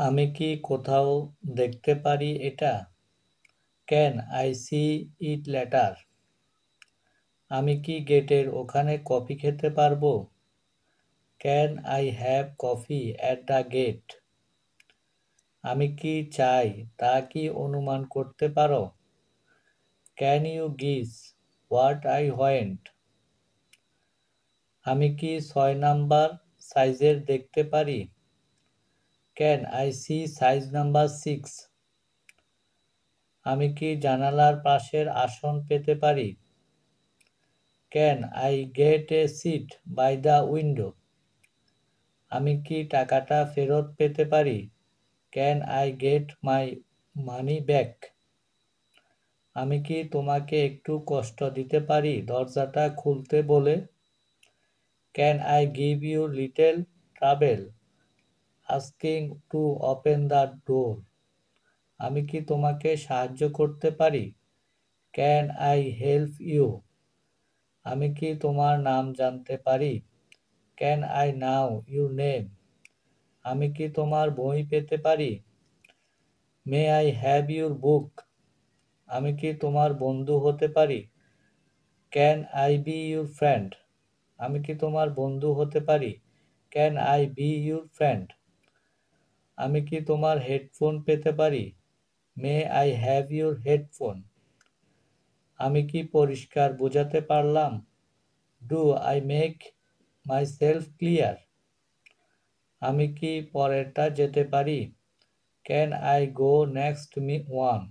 আমি কি কোথাও দেখতে পারি এটা? Can I see it later? আমি কি গেটের ওখানে কফি খেতে পারবো? Can I have coffee at the gate? আমি কি চাই তা কি অনুমান করতে পারো? Can you guess what I want? আমি কি 6 নাম্বার সাইজের দেখতে পারি? Can I see size number 6? আমি কি জানালার পাশের আসন পেতে পারি? Can I get a seat by the window? আমি কি টাকাটা ফেরত পেতে পারি? Can I get my money back? আমি কি তোমাকে একটু কষ্ট দিতে পারি দরজাটা খুলতে বলে? Can I give you little trouble asking to open the door? আমি কি তোমাকে সাহায্য করতে পারি? Can I help you? আমি কি তোমার নাম জানতে পারি? Can I know your name? আমি কি তোমার বই পেতে পারি? May I have your book? আমি কি তোমার বন্ধু হতে পারি? Can I be your friend? আমি কি তোমার বন্ধু হতে পারি? Can I be your friend? আমি কি তোমার হেডফোন পেতে পারি? May I have your headphone? আমি কি পরিষ্কার বোঝাতে পারলাম? Do I make myself clear? আমি কি পরেরটা যেতে পারি? Can I go next one?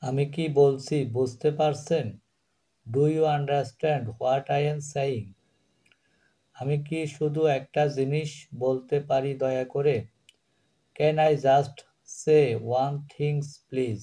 আমি কি বলছি বুঝতে পারছেন? Do you understand what I am saying? আমি কি শুধু একটা জিনিস বলতে পারি দয়া করে? Can I just say one things please?